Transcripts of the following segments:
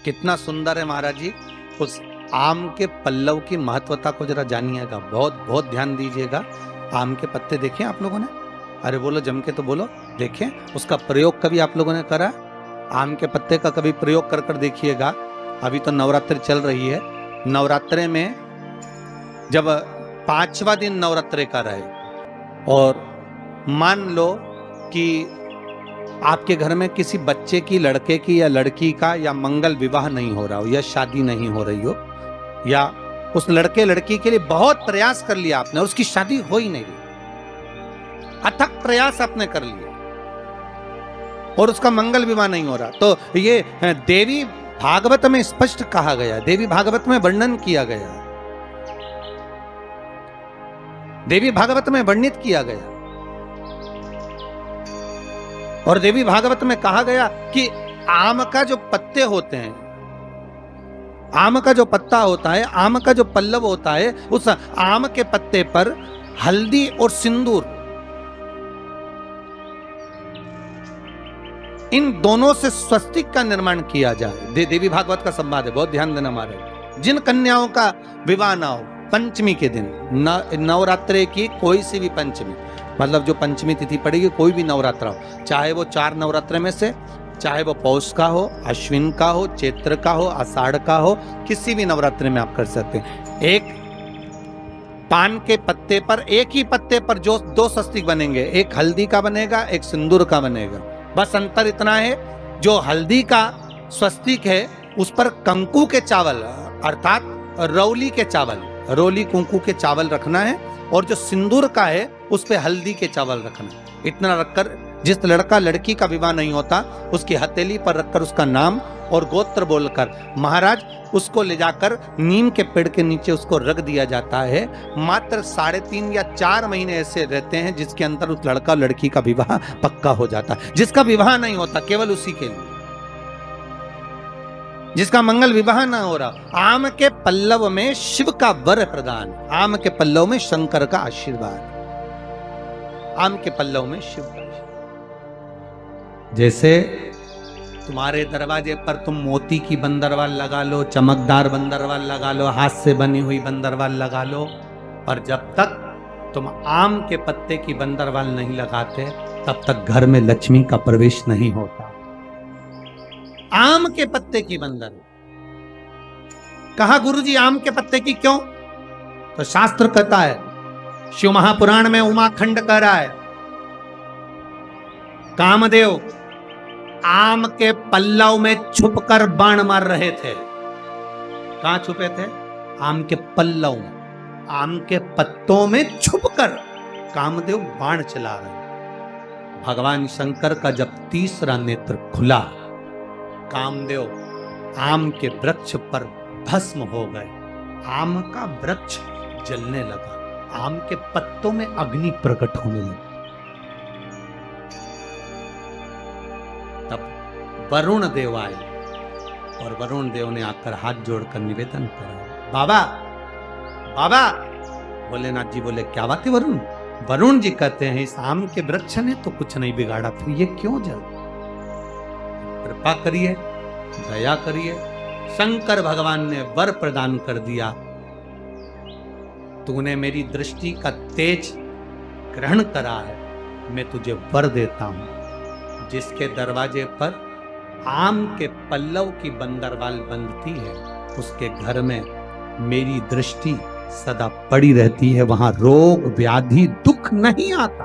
कितना सुंदर है महाराज जी। उस आम के पल्लव की महत्वता को जरा जानिएगा, बहुत बहुत ध्यान दीजिएगा। आम के पत्ते देखे आप लोगों ने? अरे बोलो जम के तो बोलो, देखें। उसका प्रयोग कभी आप लोगों ने करा? आम के पत्ते का कभी प्रयोग कर कर देखिएगा। अभी तो नवरात्रि चल रही है, नवरात्रे में जब 5वां दिन नवरात्रे का रहे और मान लो कि आपके घर में किसी बच्चे की, लड़के की या लड़की का या मंगल विवाह नहीं हो रहा हो या शादी नहीं हो रही हो, या उस लड़के लड़की के लिए बहुत प्रयास कर लिया आपने और उसकी शादी हो ही नहीं रही, अथक प्रयास आपने कर लिया और उसका मंगल विवाह नहीं हो रहा, तो ये देवी भागवत में स्पष्ट कहा गया, देवी भागवत में वर्णन किया गया, देवी भागवत में वर्णित किया गया। और देवी भागवत में कहा गया कि आम का जो पत्ते होते हैं, आम का जो पत्ता होता है, आम का जो पल्लव होता है, उस आम के पत्ते पर हल्दी और सिंदूर, इन दोनों से स्वस्तिक का निर्माण किया जाए। देवी भागवत का संवाद है, बहुत ध्यान देना हमारे। जिन कन्याओं का विवाह ना हो पंचमी के दिन, नवरात्रे की कोई सी भी पंचमी, मतलब जो पंचमी तिथि पड़ेगी, कोई भी नवरात्रा हो, चाहे वो 4 नवरात्रे में से, चाहे वो पौष का हो, अश्विन का हो, चैत्र का हो, आषाढ़ का हो, किसी भी नवरात्रे में आप कर सकते हैं। एक पान के पत्ते पर, एक ही पत्ते पर जो 2 स्वस्तिक बनेंगे, एक हल्दी का बनेगा, एक सिंदूर का बनेगा। बस अंतर इतना है, जो हल्दी का स्वस्तिक है उस पर कंकु के चावल अर्थात रौली के चावल, रोली कुंकू के चावल रखना है, और जो सिंदूर का है उस पे हल्दी के चावल रखना है। इतना रखकर जिस लड़का लड़की का विवाह नहीं होता उसकी हथेली पर रखकर उसका नाम और गोत्र बोलकर महाराज उसको ले जाकर नीम के पेड़ के नीचे उसको रख दिया जाता है। मात्र 3.5 या 4 महीने ऐसे रहते हैं जिसके अंदर उस लड़का लड़की का विवाह पक्का हो जाता है। जिसका विवाह नहीं होता केवल उसी के लिए, जिसका मंगल विवाह ना हो रहा, आम के पल्लव में शिव का वर प्रदान, आम के पल्लव में शंकर का आशीर्वाद, आम के पल्लव में शिव का आशीर्वाद। जैसे तुम्हारे दरवाजे पर तुम मोती की बंदरवाल लगा लो, चमकदार बंदरवाल लगा लो, हाथ से बनी हुई बंदरवाल लगा लो, और जब तक तुम आम के पत्ते की बंदरवाल नहीं लगाते तब तक घर में लक्ष्मी का प्रवेश नहीं होता। आम के पत्ते की बंदर। कहा गुरुजी आम के पत्ते की क्यों? तो शास्त्र कहता है, शिव महापुराण में उमाखंड कह रहा है, कामदेव आम के पल्लव में छुपकर बाण मार रहे थे। कहां छुपे थे? आम के पल्लव में, आम के पत्तों में छुपकर कामदेव बाण चला रहे। भगवान शंकर का जब तीसरा नेत्र खुला, कामदेव आम के वृक्ष पर भस्म हो गए, आम का वृक्ष जलने लगा, आम के पत्तों में अग्नि प्रकट होने लगी। तब वरुण देव आए और वरुण देव ने आकर हाथ जोड़कर निवेदन करा, बाबा बाबा। भोलेनाथ जी बोले क्या बात है वरुण? वरुण जी कहते हैं इस आम के वृक्ष ने तो कुछ नहीं बिगाड़ा, फिर ये क्यों जल? कृपा करिए, दया करिए। शंकर भगवान ने वर प्रदान कर दिया, तूने मेरी दृष्टि का तेज ग्रहण करा है, मैं तुझे वर देता हूं। जिसके दरवाजे पर आम के पल्लव की बंदरवाल बंधती है उसके घर में मेरी दृष्टि सदा पड़ी रहती है, वहां रोग व्याधि दुख नहीं आता।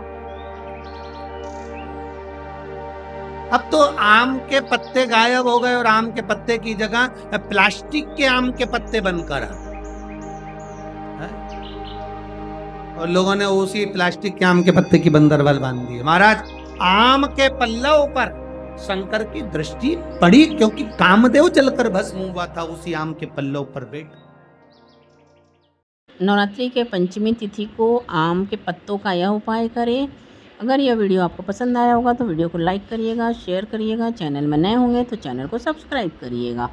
अब तो आम के पत्ते गायब हो गए और आम के पत्ते की जगह प्लास्टिक के आम के पत्ते बनकर आ, और लोगों ने उसी प्लास्टिक के आम के पत्ते की बंदरवाल बांध दी। महाराज आम के पल्लव पर शंकर की दृष्टि पड़ी क्योंकि कामदेव जलकर भस्म हुआ था उसी आम के पल्लव पर बैठ। नवरात्रि के पंचमी तिथि को आम के पत्तों का यह उपाय करें। अगर यह वीडियो आपको पसंद आया होगा तो वीडियो को लाइक करिएगा, शेयर करिएगा। चैनल में नए होंगे तो चैनल को सब्सक्राइब करिएगा।